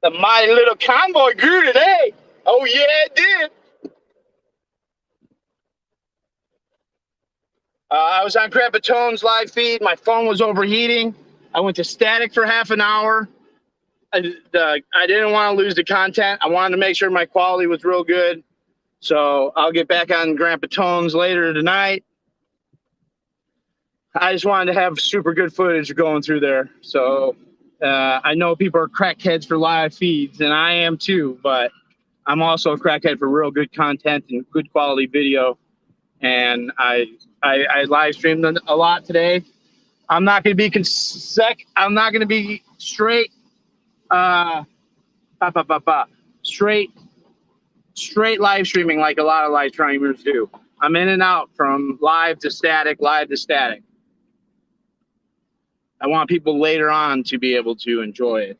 The mighty little convoy grew today. Oh, yeah, it did. I was on Grandpa Tone's live feed. My phone was overheating. I went to static for half an hour. I didn't want to lose the content. I wanted to make sure my quality was real good. So I'll get back on Grandpa Tone's later tonight. I just wanted to have super good footage going through there. So I know people are crackheads for live feeds, and I am too, but I'm also a crackhead for real good content and good quality video. And I live streamed a lot today. I'm not going to be I'm not going to be straight, straight live streaming like a lot of live streamers do. I'm in and out from live to static, live to static. I want people later on to be able to enjoy it.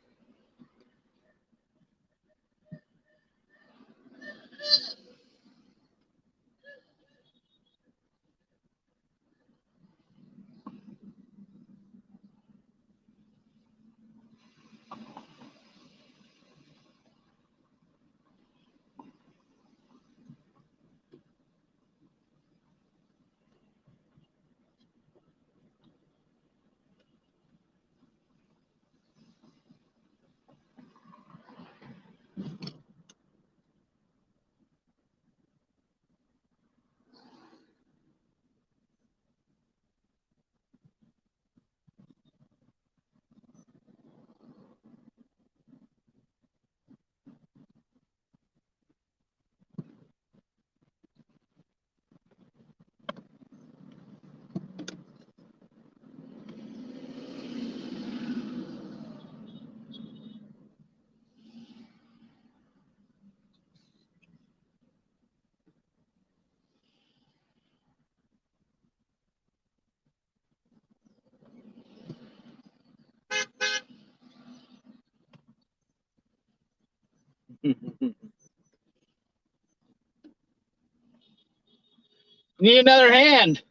Need another hand.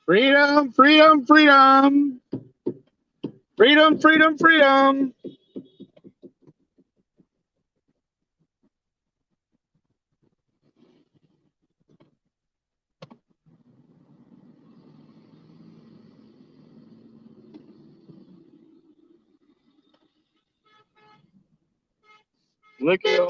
Freedom, freedom, freedom. Freedom, freedom, freedom. Look at all.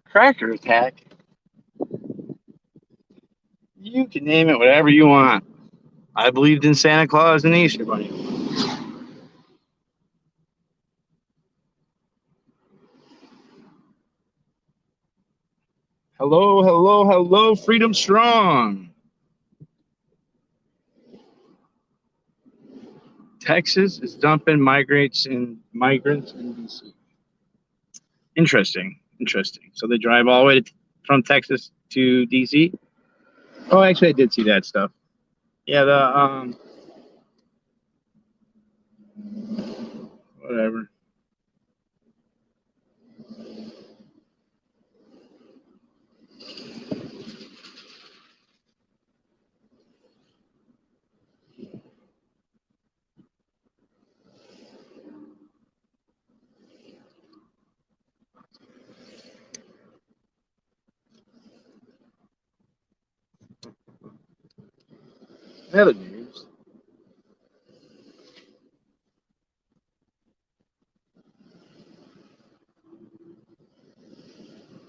Cracker attack. You can name it whatever you want. I believed in Santa Claus and the Easter Bunny. Hello, hello, hello, Freedom Strong. Texas is dumping migrants in DC. Interesting, interesting. So they drive all the way from Texas to DC. Oh, actually, I did see that stuff. Yeah, the whatever. Other news.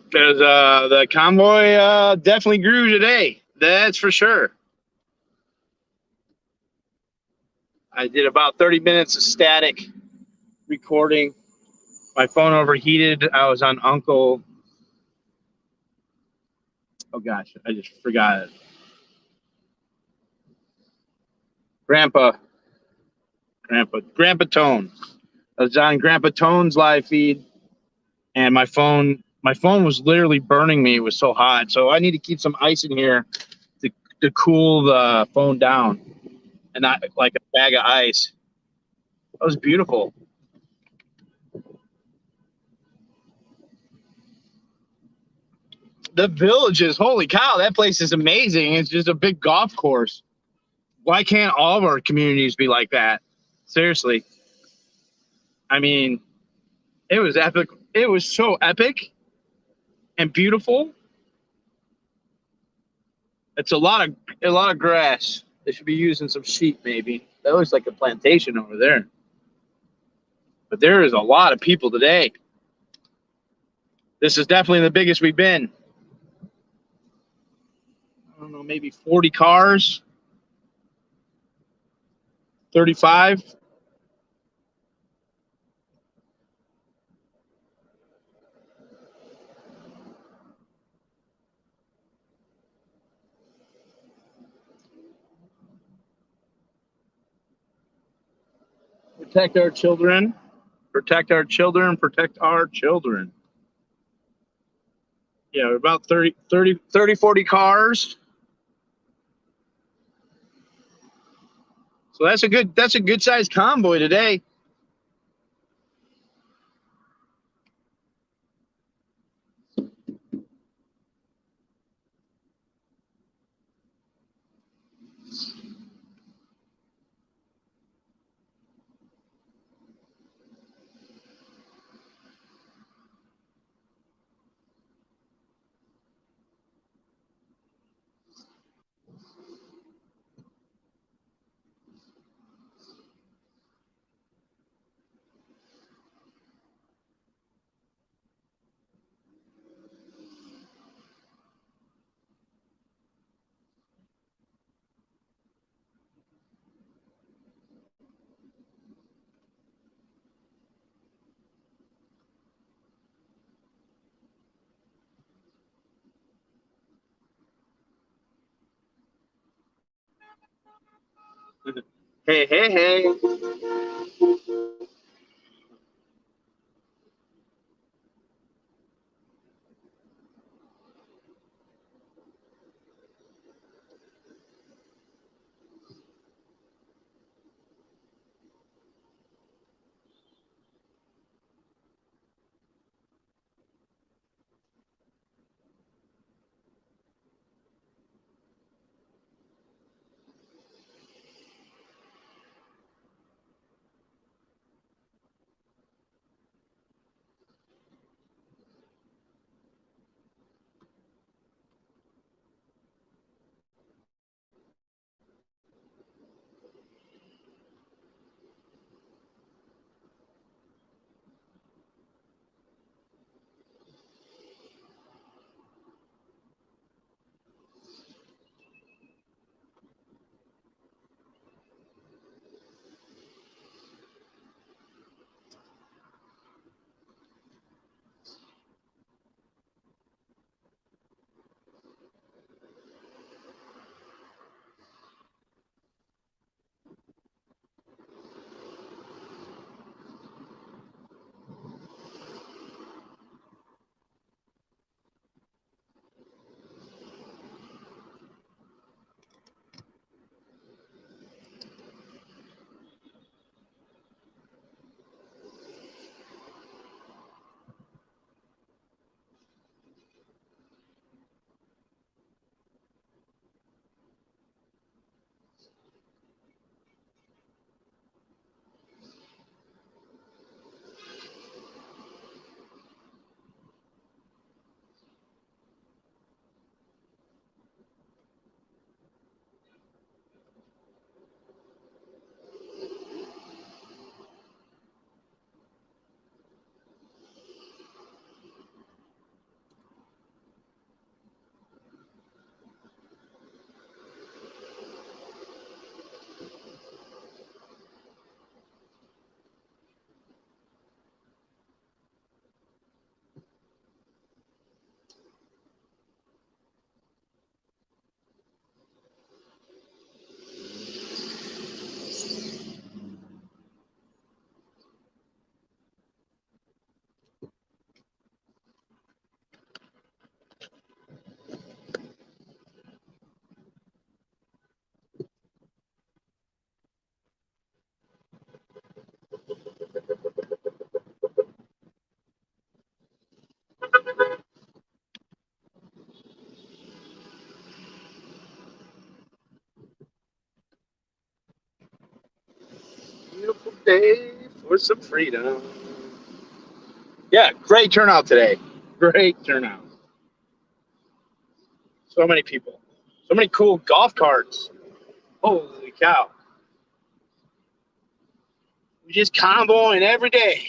Because the convoy definitely grew today. That's for sure. I did about 30 minutes of static recording. My phone overheated. I was on Uncle. Oh gosh, I just forgot it. Grandpa Tone. I was on Grandpa Tone's live feed, and my phone was literally burning me. It was so hot. So I need to keep some ice in here to cool the phone down, and not like a bag of ice. That was beautiful. The Villages, holy cow, that place is amazing. It's just a big golf course. Why can't all of our communities be like that? Seriously. I mean, it was epic. It was so epic and beautiful. It's a lot of grass. They should be using some sheep maybe. That looks like a plantation over there. But there is a lot of people today. This is definitely the biggest we've been. I don't know, maybe 40 cars, 35. Protect our children. Protect our children. Protect our children. Yeah, about 40 cars. So that's a good sized convoy today. Hey, hey, hey. What's some freedom? Yeah, great turnout today. Great turnout. So many people. So many cool golf carts. Holy cow. We just convoying every day.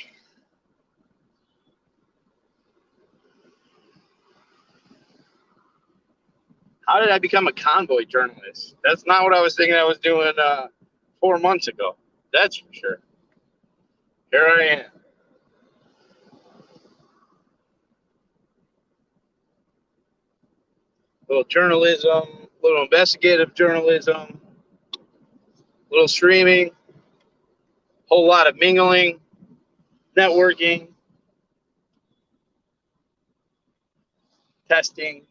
How did I become a convoy journalist? That's not what I was thinking I was doing 4 months ago. That's for sure. Here I am. Little journalism, little investigative journalism, little streaming, whole lot of mingling, networking, testing.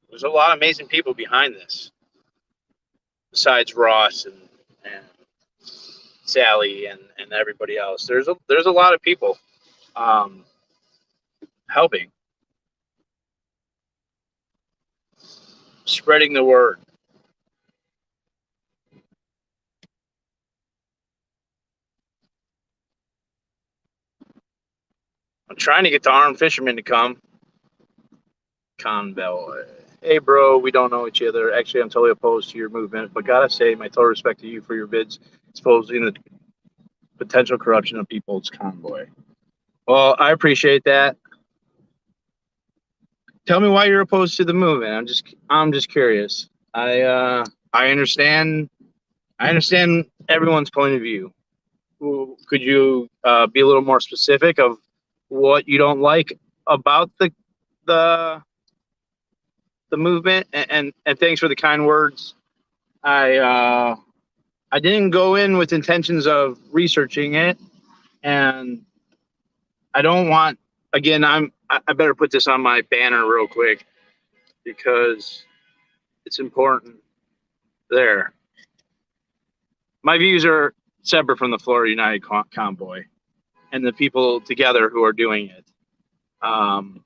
There's a lot of amazing people behind this, besides Ross and Sally and everybody else. There's a lot of people um, helping, spreading the word. I'm trying to get the armed fishermen to come. Convoy. Hey, bro, we don't know each other. Actually, I'm totally opposed to your movement, but gotta say, my total respect to you for your bids exposing the potential corruption of people's convoy. Well, I appreciate that. Tell me why you're opposed to the movement. I'm just curious. I understand. I understand everyone's point of view. Could you be a little more specific of what you don't like about the the movement? And thanks for the kind words. I didn't go in with intentions of researching it, and I don't want. Again, I better put this on my banner real quick because it's important. There, my views are separate from the Florida United Convoy and the people together who are doing it. Um,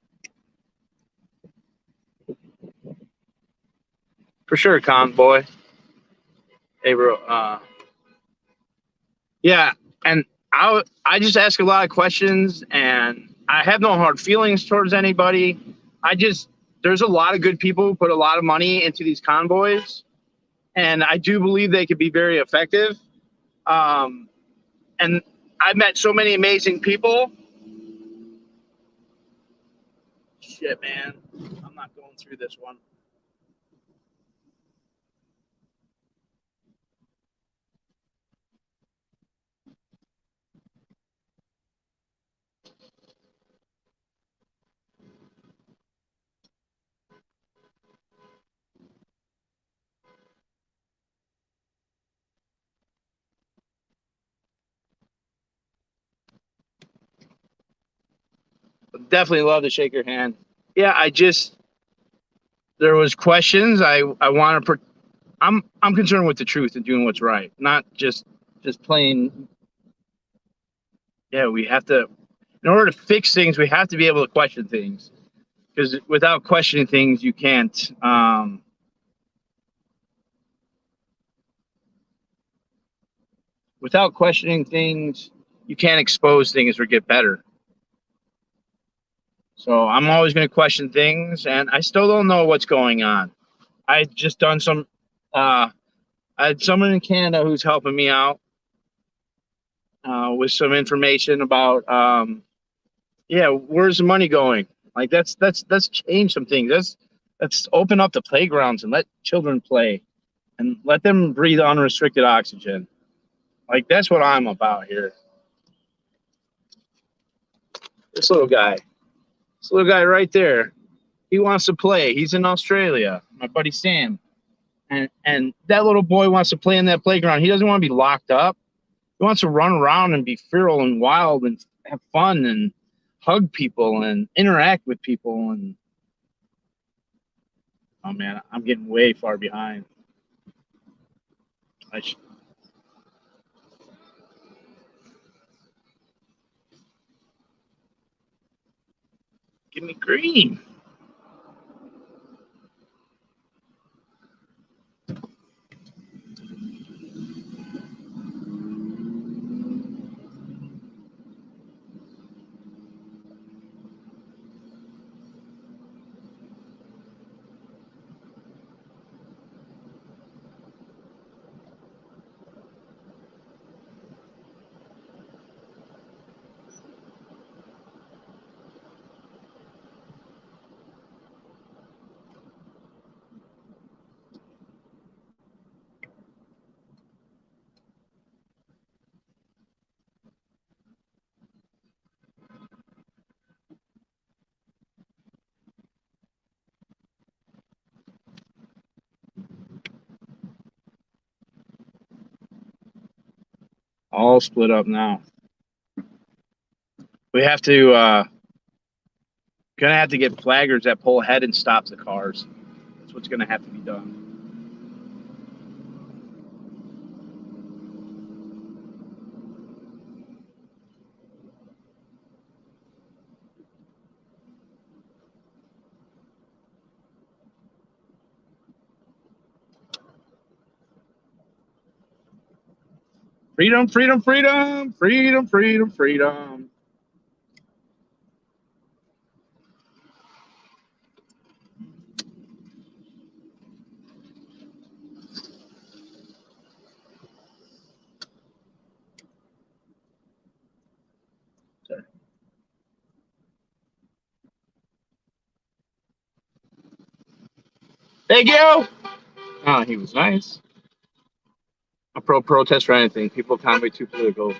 for sure, Convoy. Hey, bro. Yeah, and I just ask a lot of questions, and I have no hard feelings towards anybody. I just there's a lot of good people who put a lot of money into these convoys, and I do believe they could be very effective. Um, and I've met so many amazing people. Shit, man, I'm not going through this one. Definitely love to shake your hand. Yeah, I just there was questions. I want to. I'm concerned with the truth and doing what's right, not just playing. Yeah, we have to. In order to fix things, we have to be able to question things. Because without questioning things, you can't. Without questioning things, you can't expose things or get better. So I'm always going to question things, and I still don't know what's going on. I just done some. I had someone in Canada who's helping me out with some information about. Yeah, where's the money going? Like that's change some things. Let's open up the playgrounds and let children play, and let them breathe unrestricted oxygen. Like that's what I'm about here. This little guy. This little guy right there. He wants to play. He's in Australia. My buddy Sam. And that little boy wants to play in that playground. He doesn't want to be locked up. He wants to run around and be feral and wild and have fun and hug people and interact with people. And oh man, I'm getting way far behind. I should, give me green. All split up now. We have to gonna have to get flaggers that pull ahead and stop the cars. That's what's gonna have to be done. Freedom, freedom, freedom, freedom, freedom, freedom. Thank you. Oh, he was nice. A pro protest for anything. People can't be too political.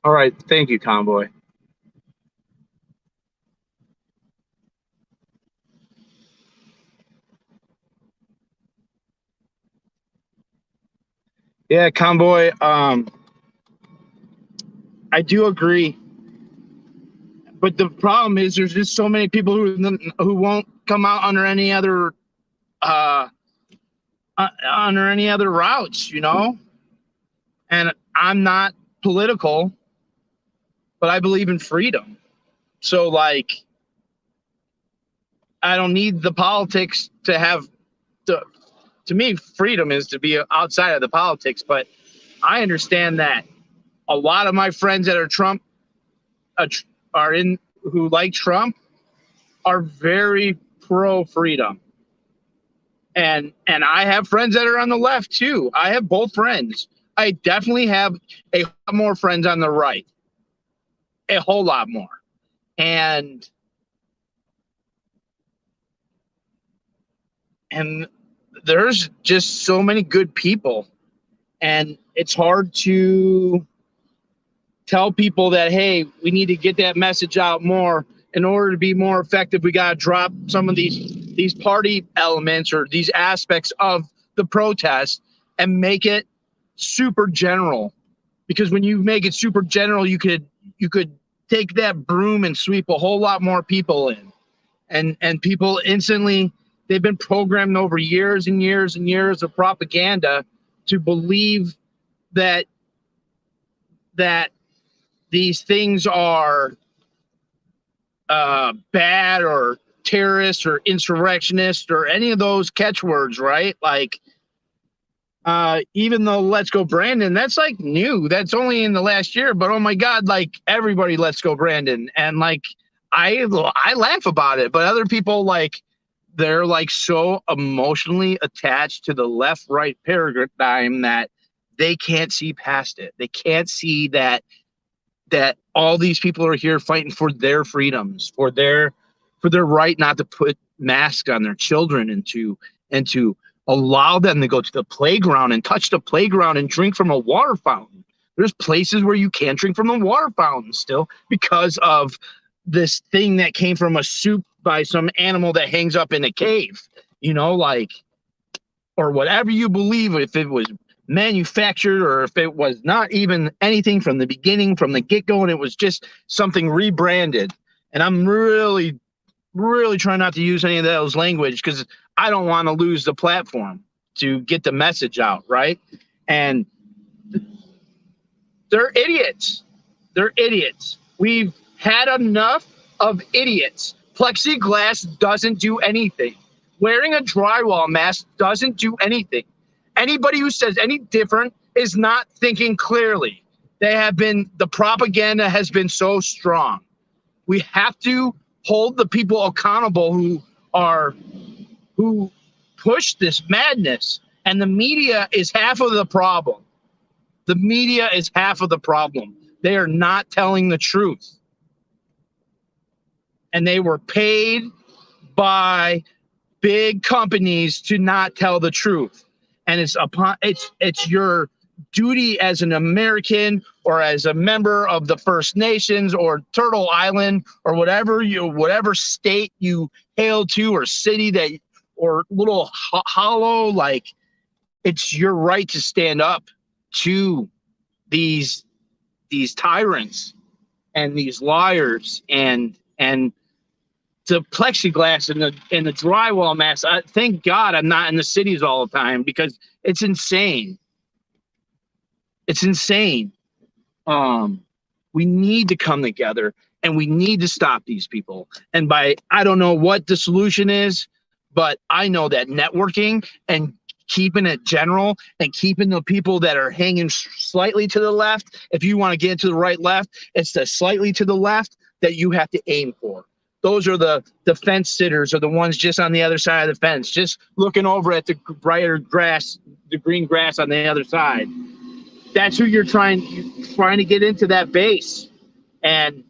All right. Thank you, Convoy. Yeah, Convoy. I do agree. But the problem is there's just so many people who won't come out uh, under any other routes, you know? And I'm not political, but I believe in freedom. So like I don't need the politics to have to me freedom is to be outside of the politics, but I understand that a lot of my friends that are Trump are in who like Trump are very pro freedom. And I have friends that are on the left too. I have both friends. I definitely have a lot more friends on the right. A whole lot more. And there's just so many good people. And it's hard to tell people that, hey, we need to get that message out more. In order to be more effective, we got to drop some of these party elements or these aspects of the protest and make it super general. Because when you make it super general, you could take that broom and sweep a whole lot more people in. And people instantly, they've been programmed over years and years and years of propaganda to believe that these things are bad or terrorist or insurrectionist or any of those catchwords, right? Like, even though Let's Go Brandon, that's like new. That's only in the last year, but oh my God, like everybody Let's Go Brandon. And like, I laugh about it, but other people like, they're like so emotionally attached to the left right paradigm that they can't see past it. They can't see that all these people are here fighting for their freedoms, for their right not to put masks on their children and to allow them to go to the playground and touch the playground and drink from a water fountain. There's places where you can't drink from the water fountain still because of this thing that came from a soup by some animal that hangs up in a cave, you know, like, or whatever you believe, if it was manufactured or if it was not even anything from the beginning, from the get-go, and it was just something rebranded. And I'm really trying not to use any of those language because I don't want to lose the platform to get the message out, right? And they're idiots. They're idiots. We've had enough of idiots. Plexiglass doesn't do anything. Wearing a drywall mask doesn't do anything. Anybody who says any different is not thinking clearly. The propaganda has been so strong. We have to hold the people accountable who push this madness. And the media is half of the problem. The media is half of the problem. They are not telling the truth. And they were paid by big companies to not tell the truth. And it's your duty as an American or as a member of the First Nations or Turtle Island or whatever state you hail to or city or little hollow, like, It's your right to stand up to these tyrants and these liars and the plexiglass and the drywall mass. Thank God I'm not in the cities all the time, because it's insane. It's insane. We need to come together and we need to stop these people. And I don't know what the solution is, but I know that networking and keeping it general and keeping the people that are hanging slightly to the left, if you want to get to the right left, it's the slightly to the left that you have to aim for. Those are the fence sitters, or the ones just on the other side of the fence, just looking over at the brighter grass, the green grass on the other side. That's who you're trying to get into that base. And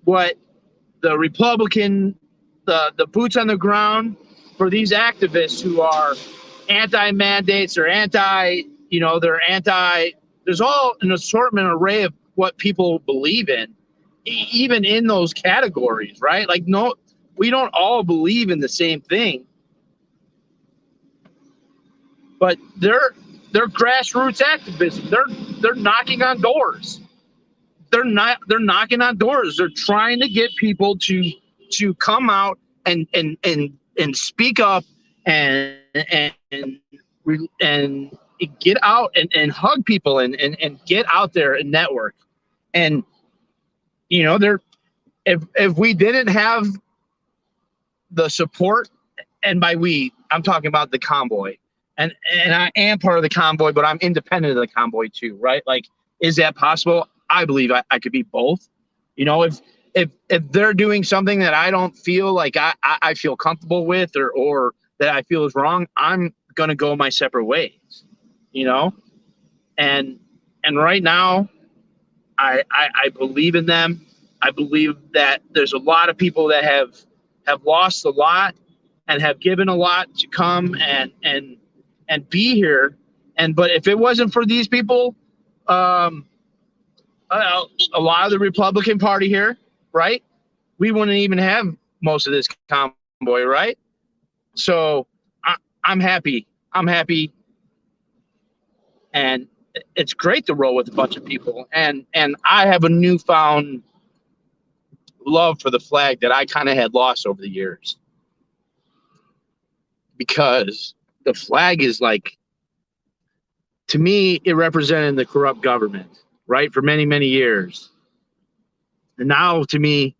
what the Republican, the boots on the ground for these activists who are anti-mandates or they're anti, there's all an assortment array of what people believe in, even in those categories, right? Like, no, we don't all believe in the same thing, but they're grassroots activism. They're knocking on doors. They're knocking on doors. They're trying to get people to come out and speak up and get out and hug people and get out there and network. And if we didn't have the support, and by we, I'm talking about the Convoy, and I am part of the Convoy, but I'm independent of the Convoy too, right? Like, is that possible? I believe I could be both. If they're doing something that I don't feel like I feel comfortable with, or that I feel is wrong, I'm gonna go my separate ways. And right now, I believe in them. I believe that there's a lot of people that have lost a lot and have given a lot to come and be here. But if it wasn't for these people, a lot of the Republican Party here, right, we wouldn't even have most of this convoy, right? So I'm happy. I'm happy. And it's great to roll with a bunch of people. And I have a newfound love for the flag that I kind of had lost over the years. Because the flag is like, to me, it represented the corrupt government, right? For many, many years. And now, to me,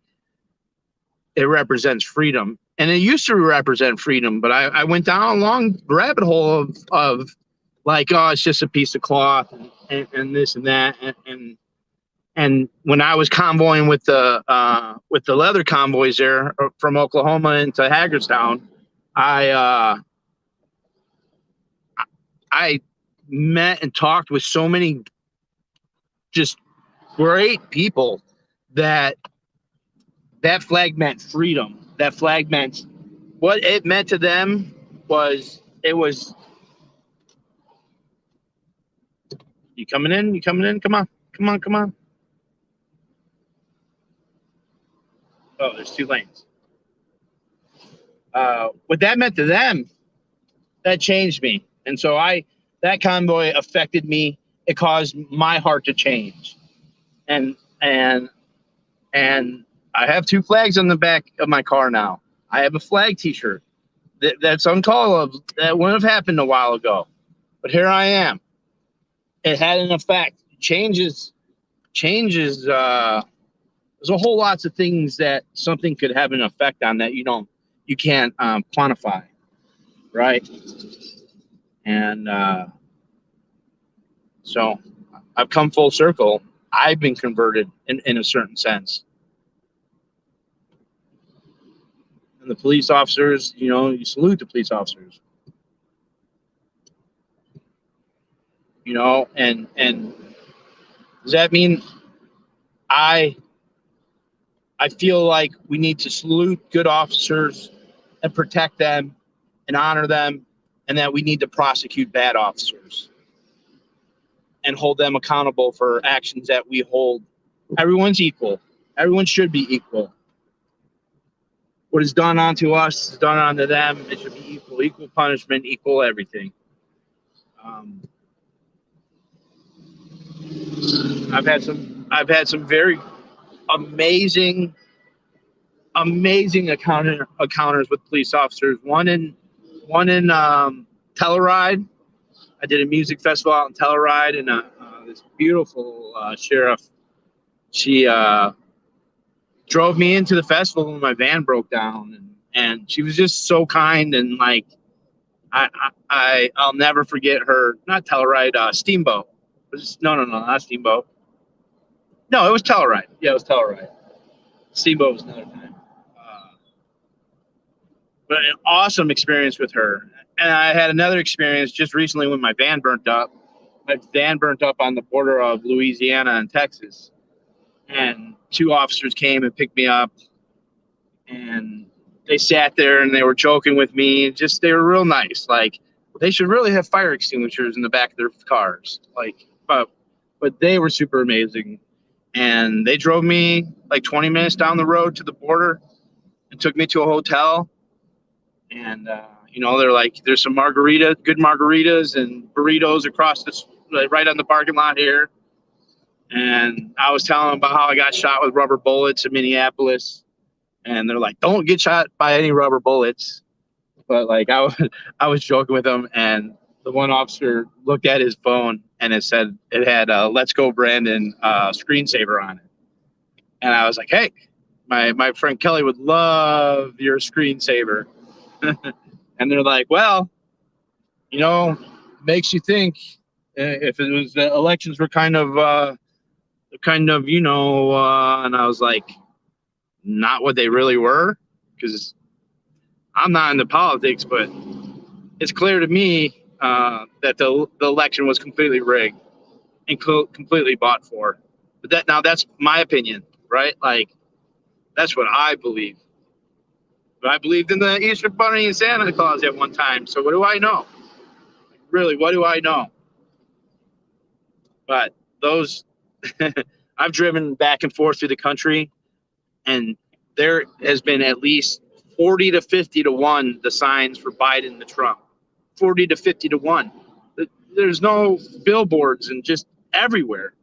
it represents freedom. And it used to represent freedom, but I went down a long rabbit hole of like, oh, it's just a piece of cloth and this and that. And when I was convoying with the leather convoys there from Oklahoma into Hagerstown, I met and talked with so many just great people that flag meant freedom. That flag meant, what it meant to them was, you coming in? You coming in? Come on. Oh, there's 2 lanes. What that meant to them, that changed me. And so that convoy affected me. It caused my heart to change. And I have 2 flags on the back of my car now. I have a flag t-shirt that's uncalled of, that wouldn't have happened a while ago. But here I am. It had an effect. Changes, there's a whole lots of things that something could have an effect on that you can't quantify, right? And so I've come full circle. I've been converted in a certain sense. And the police officers, you salute the police officers. And does that mean I feel like we need to salute good officers and protect them and honor them, and that we need to prosecute bad officers and hold them accountable for actions that we hold. Everyone's equal. Everyone should be equal. what is done unto us is done unto them. It should be equal punishment, equal everything. Um, I've had some very amazing, amazing encounters with police officers. One in Telluride. I did a music festival out in Telluride, and this beautiful sheriff. She drove me into the festival when my van broke down, and she was just so kind, and like I'll never forget her. Not Telluride, Steamboat. No, not Steamboat. No, it was Telluride. Yeah, it was Telluride. Steamboat was another time. But an awesome experience with her. And I had another experience just recently when my van burnt up. My van burnt up on the border of Louisiana and Texas. And two officers came and picked me up. And they sat there and they were joking with me. Just, they were real nice. Like, they should really have fire extinguishers in the back of their cars. Like, but they were super amazing. And they drove me like 20 minutes down the road to the border and took me to a hotel. And, you know, they're like, there's some good margaritas and burritos across this, like, right on the parking lot here. And I was telling them about how I got shot with rubber bullets in Minneapolis. And they're like, don't get shot by any rubber bullets. But like, I was joking with them. And the one officer looked at his phone and it said it had a Let's Go Brandon screensaver on it. And I was like, hey, my friend Kelly would love your screensaver. And they're like, well, you know, makes you think if it was the elections were kind of, you know, and I was like, not what they really were, because I'm not into politics, but it's clear to me that the election was completely rigged and completely bought for. But that's my opinion, right? Like, that's what I believe. But I believed in the Easter Bunny and Santa Claus at one time. So what do I know? Really, what do I know? But those, I've driven back and forth through the country, and there has been at least 40 to 50 to 1 the signs for Biden to Trump. 40 to 50 to 1. There's no billboards and just everywhere.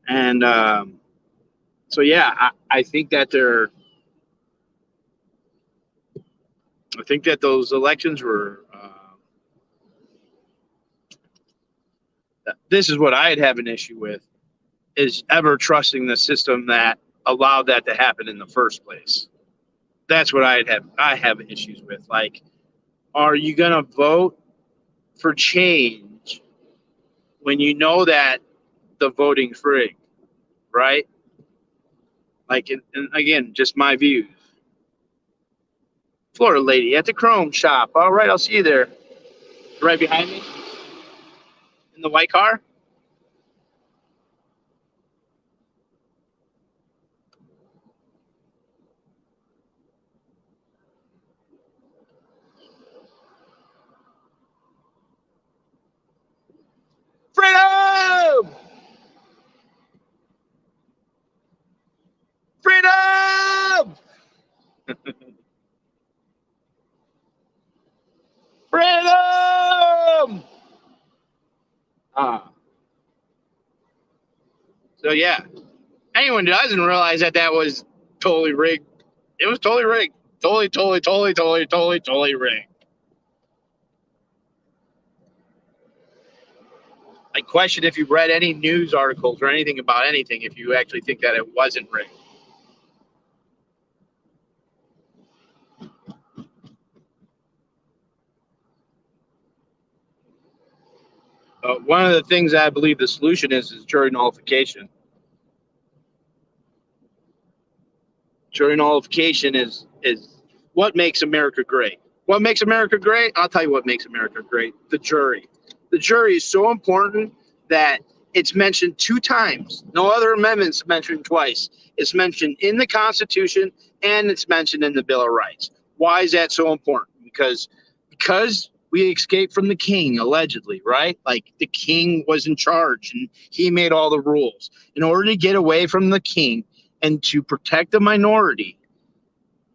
And so, yeah, I think that those elections were. This is what I'd have an issue with, is ever trusting the system that allowed that to happen in the first place. That's what I have issues with. Like, are you gonna vote for change when you know that the voting's rigged, right? Like, and again, just my views. Florida lady at the Chrome shop. All right, I'll see you there. Right behind me in the white car. Freedom! Freedom! Freedom! So yeah, anyone who doesn't realize that was totally rigged, it was totally rigged. Totally rigged. I question if you've read any news articles or anything about anything if you actually think that it wasn't rigged. One of the things I believe the solution is jury nullification. Jury nullification is what makes America great. What makes America great? I'll tell you what makes America great. The jury. The jury is so important that it's mentioned 2 times. No other amendments mentioned twice. It's mentioned in the Constitution and it's mentioned in the Bill of Rights. Why is that so important? Because we escaped from the king, allegedly, right? Like, the king was in charge and he made all the rules. In order to get away from the king and to protect the minority,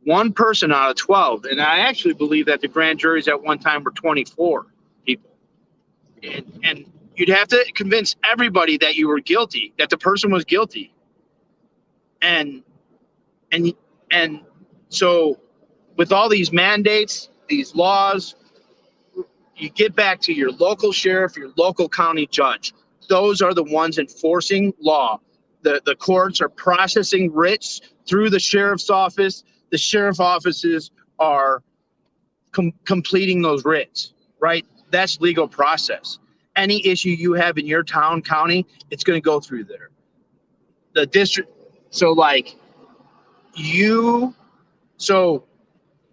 one person out of 12. And I actually believe that the grand juries at one time were 24 people. And you'd have to convince everybody that you were guilty, that the person was guilty. And and and so with all these mandates, these laws, you get back to your local sheriff, your local county judge. Those are the ones enforcing law. The courts are processing writs through the sheriff's office. The sheriff offices are completing those writs, right? That's legal process. Any issue you have in your town, county, it's going to go through there. The district, so like so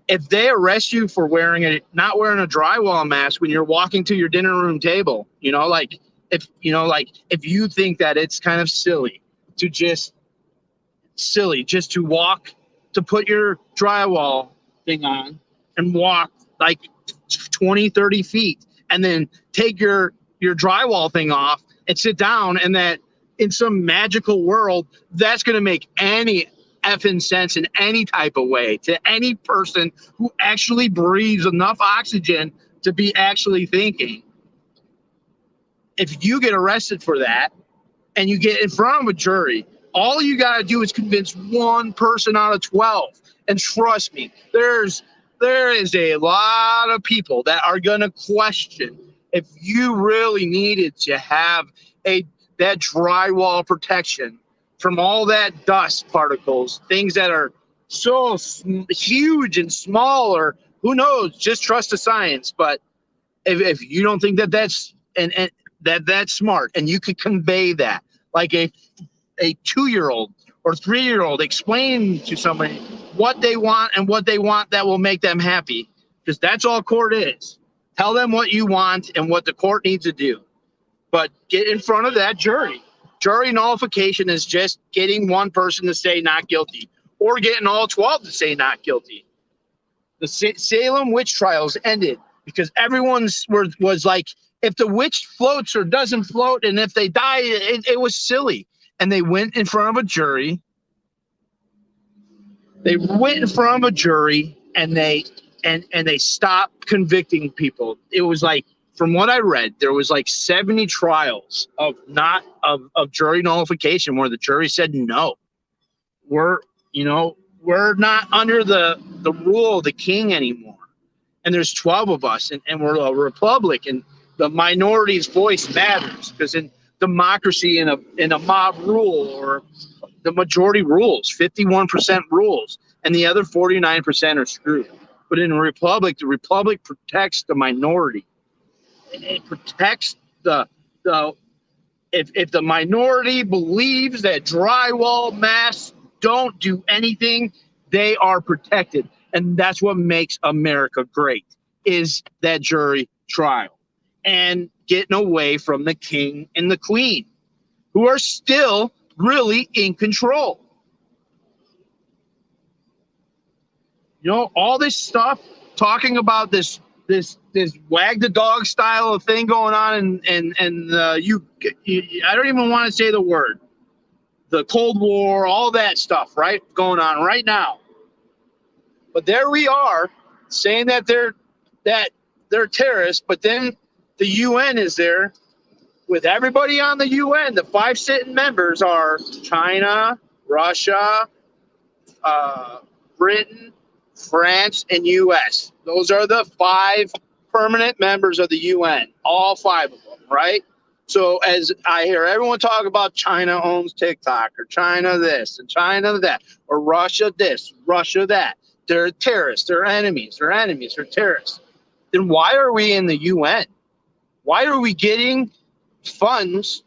if they arrest you for not wearing a drywall mask when you're walking to your dinner room table, if you think that it's kind of silly just to walk, to put your drywall thing on and walk like 20, 30 feet and then take your drywall thing off and sit down, and that in some magical world, that's going to make any effing sense in any type of way to any person who actually breathes enough oxygen to be actually thinking. If you get arrested for that and you get in front of a jury, all you got to do is convince one person out of 12. And trust me, there is a lot of people that are going to question if you really needed to have that drywall protection from all that dust particles, things that are so huge and small, or who knows, just trust the science. But if you don't think that's that's smart, and you could convey that like a 2-year-old or 3-year-old, explain to somebody what they want and what they want that will make them happy, because that's all court is. Tell them what you want and what the court needs to do. But get in front of that jury. Jury nullification is just getting one person to say not guilty, or getting all 12 to say not guilty. The Salem witch trials ended because everyone was like, if the witch floats or doesn't float, and if they die, it was silly. And they went in front of a jury. They went in front of a jury, and they stopped convicting people. It was like, from what I read, there was like 70 trials of jury nullification where the jury said no. We're not under the rule of the king anymore. And there's 12 of us, and we're a republic, and the minority's voice matters, because in democracy, in a mob rule, or the majority rules, 51% rules, and the other 49% are screwed. But in a republic, the republic protects the minority. It protects if the minority believes that drywall masks don't do anything, they are protected. And that's what makes America great, is that jury trial. And getting away from the king and the queen, who are still really in control. All this stuff, talking about this wag the dog style of thing going on, and I don't even want to say the word, the Cold War, all that stuff, right, going on right now. But there we are saying that they're terrorists, but then the UN is there with everybody on the UN. The 5 sitting members are China, Russia, Britain, France, and US. Those are the 5 permanent members of the UN, all 5 of them, right? So as I hear everyone talk about China owns TikTok, or China this and China that, or Russia this, Russia that, they're terrorists, they're enemies, they're terrorists. Then why are we in the UN? Why are we getting funds?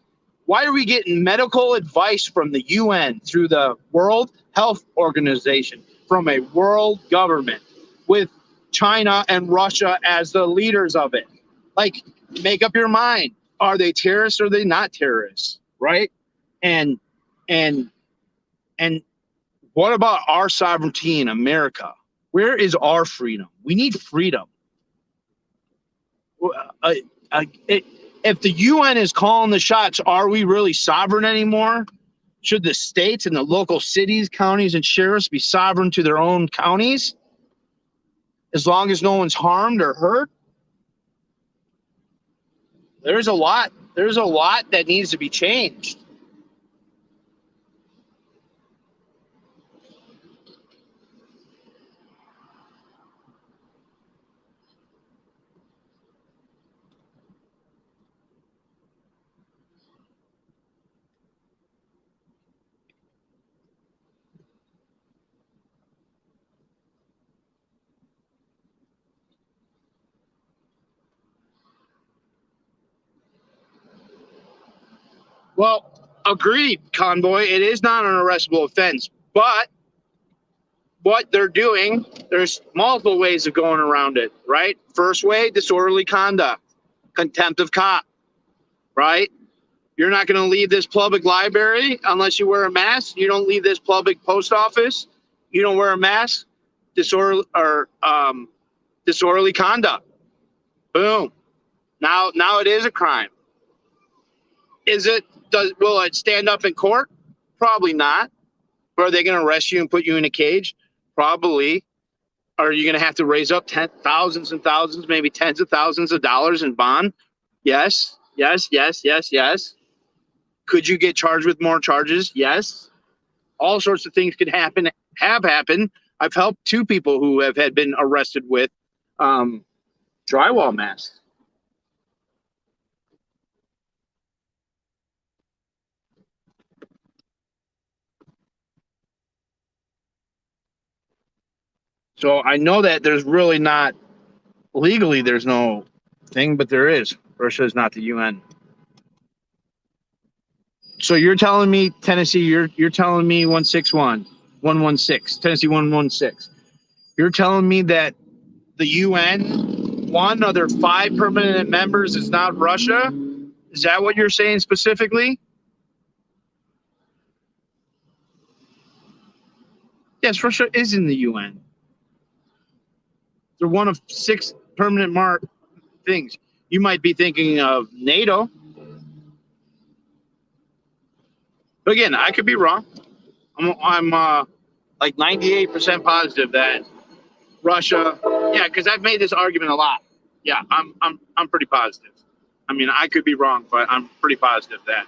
Why are we getting medical advice from the UN through the World Health Organization, from a world government, with China and Russia as the leaders of it? Like, make up your mind. Are they terrorists or are they not terrorists? Right? And what about our sovereignty in America? Where is our freedom? We need freedom. If the UN is calling the shots, are we really sovereign anymore? Should the states and the local cities, counties, and sheriffs be sovereign to their own counties as long as no one's harmed or hurt? There's a lot that needs to be changed. Well, agreed, Convoy. It is not an arrestable offense, but what they're doing, there's multiple ways of going around it, right? First way, disorderly conduct, contempt of cop, right? You're not going to leave this public library unless you wear a mask. You don't leave this public post office. You don't wear a mask. Disorderly conduct. Boom. Now it is a crime. Will it stand up in court? Probably not. But are they going to arrest you and put you in a cage? Probably. Are you going to have to raise up thousands and thousands, maybe tens of thousands of dollars in bond? Yes. Could you get charged with more charges? Yes. All sorts of things could happen, have happened. I've helped 2 people who have been arrested with drywall masks. So I know that there's really not, legally there's no thing, but there is. Russia is not the UN. So you're telling me, Tennessee, you're telling me 116, Tennessee 116. You're telling me that the UN, one of their 5 permanent members is not Russia? Is that what you're saying specifically? Yes, Russia is in the UN. They're one of 6 permanent things. You might be thinking of NATO. But again, I could be wrong. I'm like 98% positive that Russia. Yeah, because I've made this argument a lot. Yeah, I'm pretty positive. I mean, I could be wrong, but I'm pretty positive that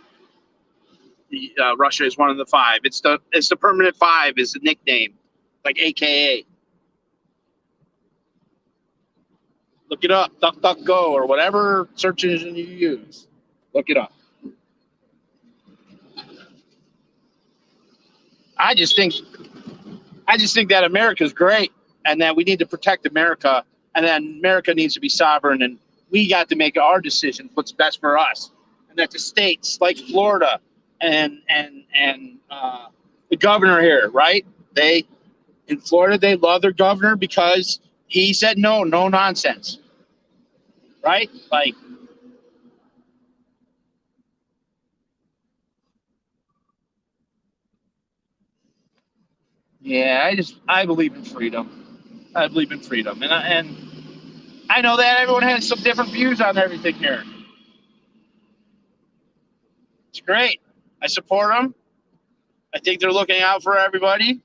Russia is one of the 5. It's the permanent 5 is the nickname, like AKA. Look it up, DuckDuckGo or whatever search engine you use. Look it up. I just think that America's great, and that we need to protect America, and that America needs to be sovereign, and we got to make our decisions what's best for us, and that the states like Florida and the governor here, right? In Florida they love their governor because he said no nonsense, right? Like, yeah, I believe in freedom. I believe in freedom, and I know that everyone has some different views on everything here. It's great. I support them. I think they're looking out for everybody.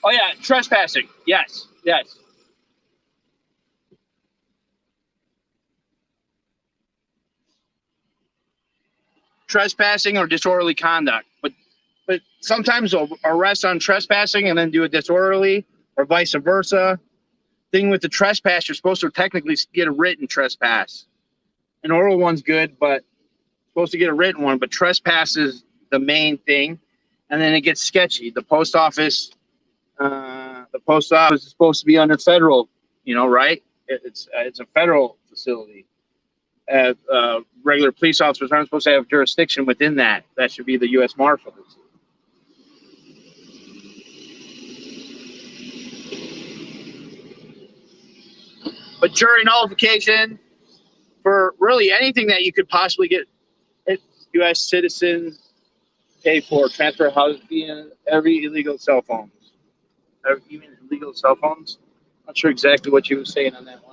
Oh yeah, trespassing. Yes. Trespassing or disorderly conduct. But sometimes they'll arrest on trespassing and then do a disorderly, or vice versa. Thing with the trespass, you're supposed to technically get a written trespass. An oral one's good, but supposed to get a written one. But trespass is the main thing, and then it gets sketchy. The post office is supposed to be under federal, right? It's a federal facility. Regular police officers aren't supposed to have jurisdiction within that. That should be the U.S. Marshals. But jury nullification for really anything that you could possibly get U.S. citizen pay for, transfer housing, every illegal cell phones. Even illegal cell phones? Not sure exactly what you were saying on that one.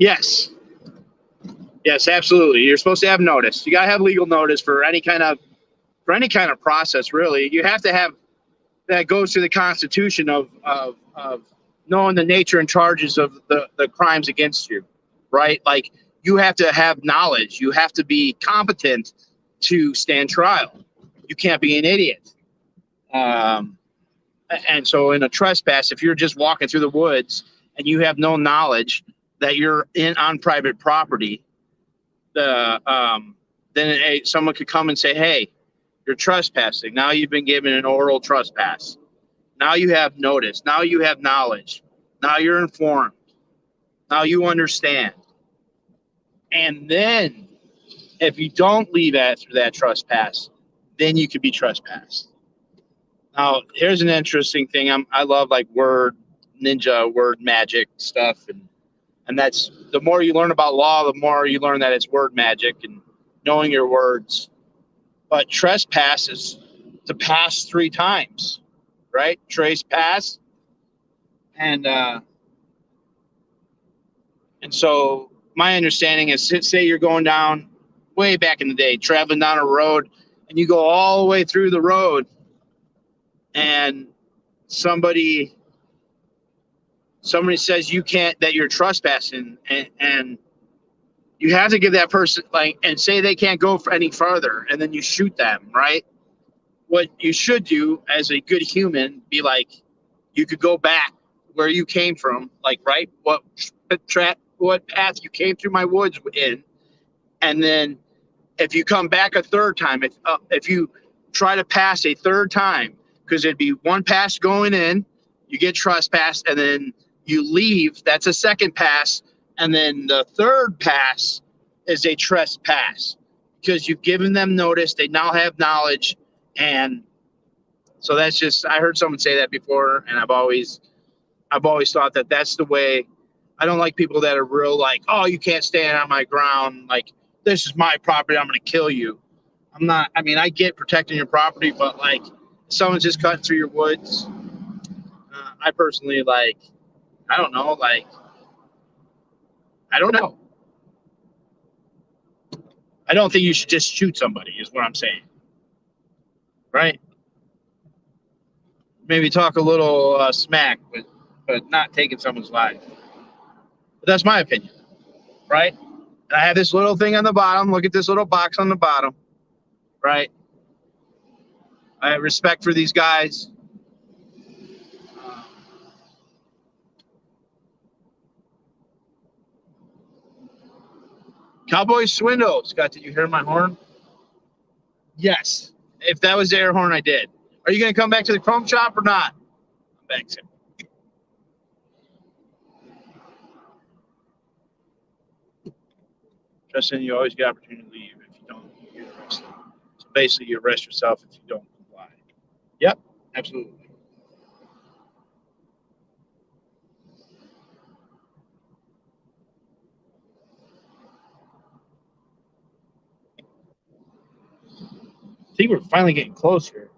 Yes. Yes, absolutely. You're supposed to have notice. You gotta have legal notice for any kind of process, really. You have to have that goes to the Constitution of knowing the nature and charges of the crimes against you, right? Like you have to have knowledge. You have to be competent to stand trial. You can't be an idiot. And so in a trespass, if you're just walking through the woods and you have no knowledge that you're on private property, then someone could come and say, hey, you're trespassing. Now you've been given an oral trespass. Now you have notice. Now you have knowledge. Now you're informed. Now you understand. And then if you don't leave after that trespass, then you could be trespassed. Now, here's an interesting thing. I love like word magic stuff. And that's the more you learn about law, the more you learn that it's word magic and knowing your words. But trespass is to pass 3 times, right? Trace, pass. And so my understanding is, say you're going down way back in the day, traveling down a road, and you go all the way through the road, and somebody says you can't, that you're trespassing, and you have to give that person and say they can't go for any further, and then you shoot them, right? What you should do as a good human, be like, you could go back where you came from, like, right? What path you came through my woods in, and then if you come back a third time, if you try to pass a third time, because it'd be 1 pass going in, you get trespassed, and then you leave. That's a second pass, and then the third pass is a trespass because you've given them notice. They now have knowledge, and so that's just. I heard someone say that before, and I've always thought that that's the way. I don't like people that are real like, oh, you can't stand on my ground. Like, this is my property. I'm going to kill you. I'm not. I mean, I get protecting your property, but like, if someone's just cutting through your woods. I personally like. I don't know. Like, I don't know. I don't think you should just shoot somebody. Is what I'm saying. Right? Maybe talk a little smack, but not taking someone's life. But that's my opinion, right? And I have this little thing on the bottom. Look at this little box on the bottom, right? I have respect for these guys. Cowboy swindle. Scott, did you hear my horn? Yes. If that was the air horn, I did. Are you going to come back to the chrome shop or not? I'm back soon. Justin, you always get opportunity to leave. If you don't, you get arrested. So basically, you arrest yourself if you don't comply. Yep, absolutely. I think we're finally getting closer.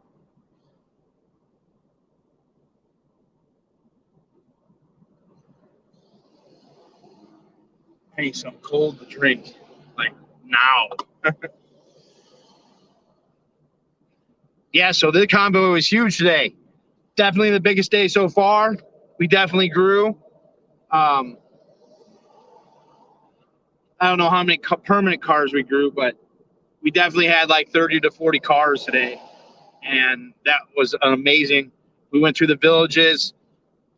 I need something cold to drink, like now. Yeah, so the Convoy was huge today. Definitely the biggest day so far. We definitely grew. I don't know how many permanent cars we grew, but we definitely had like 30 to 40 cars today. And that was amazing. We went through the villages.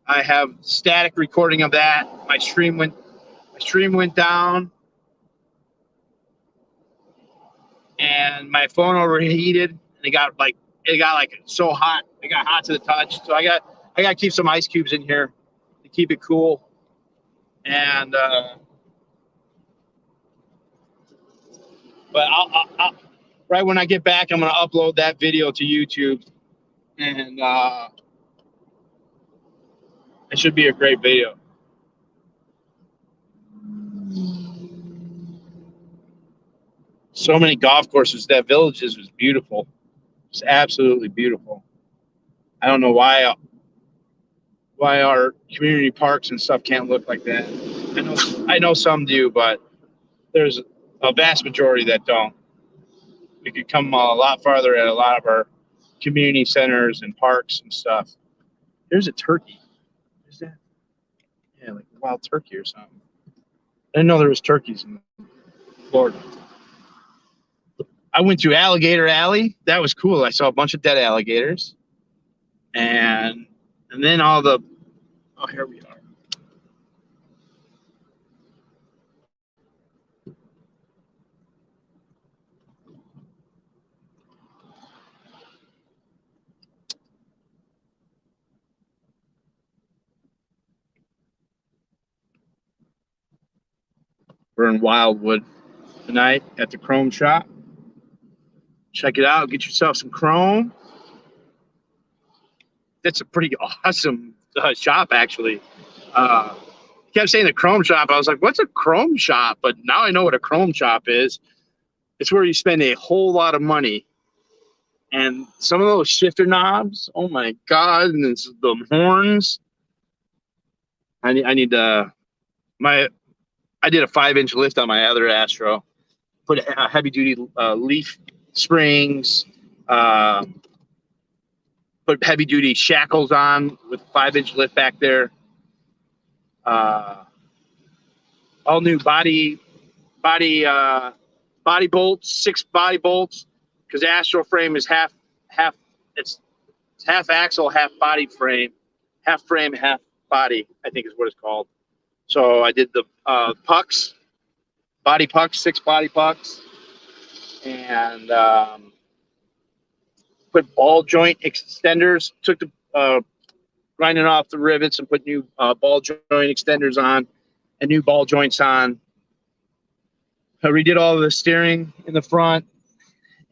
I have static recording of that. My stream stream went down, and my phone overheated, and it got like so hot. It got hot to the touch. So I got to keep some ice cubes in here to keep it cool. And but I'll right when I get back, I'm gonna upload that video to YouTube, and it should be a great video. So many golf courses. That Villages was beautiful. It's absolutely beautiful. I don't know why our community parks and stuff can't look like that. I know some do, but there's a vast majority that don't. We could come a lot farther at a lot of our community centers and parks and stuff. There's a turkey. Is that? Yeah, like a wild turkey or something. I didn't know there was turkeys in Florida. I went to Alligator Alley. That was cool. I saw a bunch of dead alligators, and then all the here we are. We're in Wildwood tonight at the Chrome Shop. Check it out. Get yourself some Chrome. That's a pretty awesome shop, actually. Kept saying the Chrome Shop. I was like, what's a Chrome Shop? But now I know what a Chrome Shop is. It's where you spend a whole lot of money. And some of those shifter knobs, oh my God, and it's the horns. I did a 5-inch lift on my other Astro. Put a heavy duty leaf springs, put heavy duty shackles on with a 5-inch lift back there. All new body bolts, 6 body bolts, because the Astro frame is half. It's half axle, half body frame, half body. I think is what it's called. So I did the pucks, body pucks, 6 body pucks, and put ball joint extenders. Took the grinding off the rivets and put new ball joint extenders on and new ball joints on. I redid all of the steering in the front,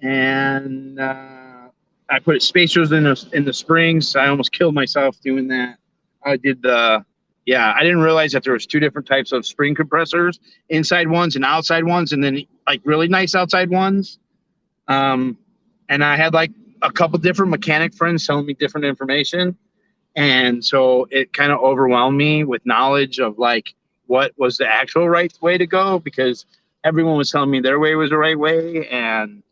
and I put spacers in the springs. I almost killed myself doing that. I didn't realize that there was 2 different types of spring compressors, inside ones and outside ones, and then like really nice outside ones. And I had like a couple different mechanic friends telling me different information. And so it kind of overwhelmed me with knowledge of like what was the actual right way to go, because everyone was telling me their way was the right way, and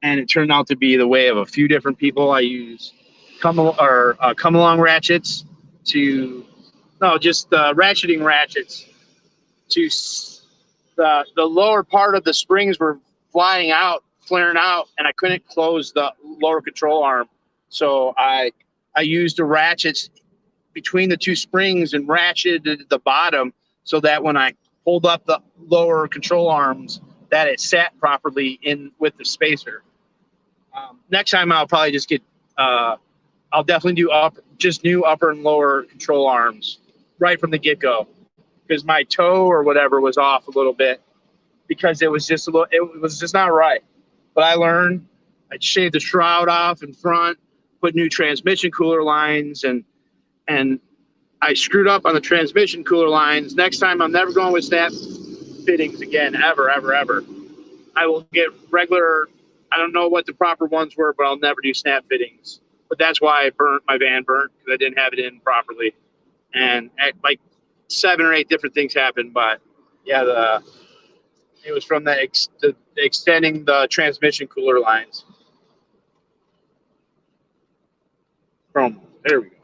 it turned out to be the way of a few different people. I use come along ratchets just ratcheting ratchets to the lower part of the springs were flaring out, and I couldn't close the lower control arm, so I used the ratchets between the 2 springs and ratcheted the bottom so that when I pulled up the lower control arms, that it sat properly in with the spacer. Next time I'll probably just get, I'll definitely do new upper and lower control arms right from the get-go, because my toe or whatever was off a little bit because it was just not right. But I learned. I shaved the shroud off in front, put new transmission cooler lines, and I screwed up on the transmission cooler lines. Next time, I'm never going with snap fittings again, ever. I will get regular. I don't know what the proper ones were, but I'll never do snap fittings. But that's why my van burnt, because I didn't have it in properly, and like 7 or 8 different things happened. But yeah, it was from the extending the transmission cooler lines. Chrome. There we go.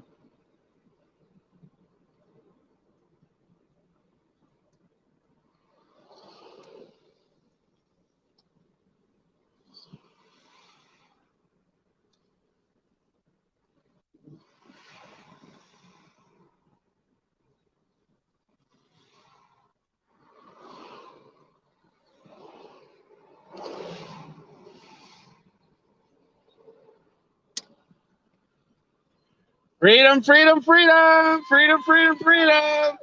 Freedom, freedom, freedom, freedom, freedom, freedom.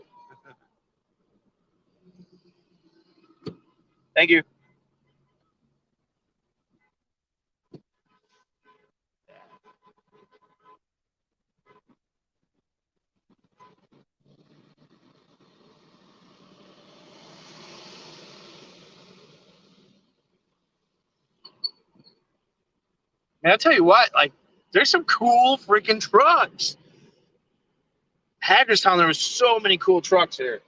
Thank you. Man, I'll tell you what, like, there's some cool freaking trucks. Hagerstown, there was so many cool trucks here.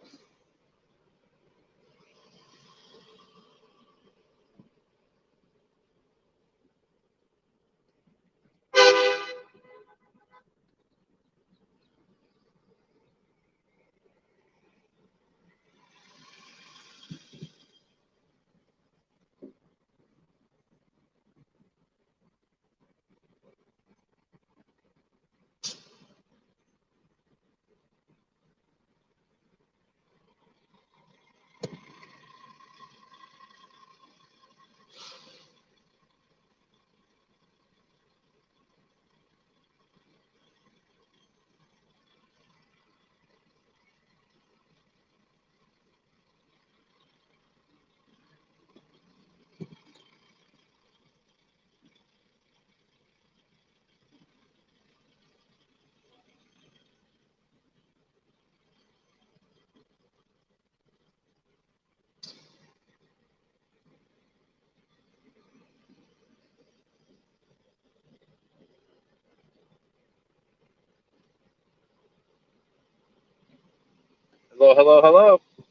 Hello, hello, hello. How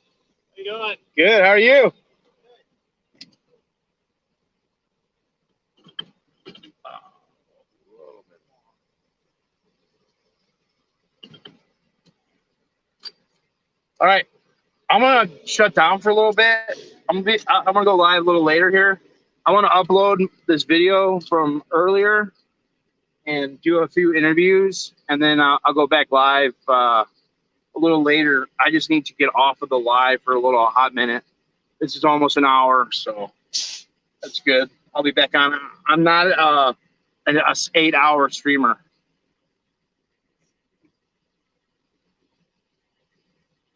you doing? Good. How are you? All right. I'm gonna shut down for a little bit. I'm gonna go live a little later here. I want to upload this video from earlier and do a few interviews, and then I'll go back live a little later. I just need to get off of the live for a little hot minute. This is almost an hour, so that's good. I'll be back on. I'm not an 8-hour streamer,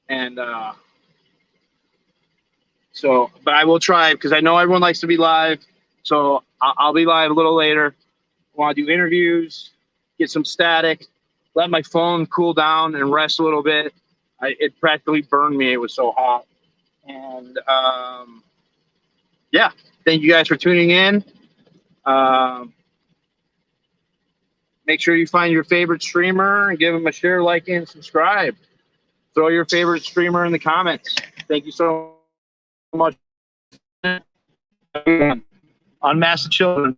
and so, but I will try because I know everyone likes to be live. So I'll be live a little later. I want to do interviews, get some static, let my phone cool down and rest a little bit. It practically burned me. It was so hot. And yeah, thank you guys for tuning in. Make sure you find your favorite streamer and give them a share, like, and subscribe. Throw your favorite streamer in the comments. Thank you so much. Unmask the children.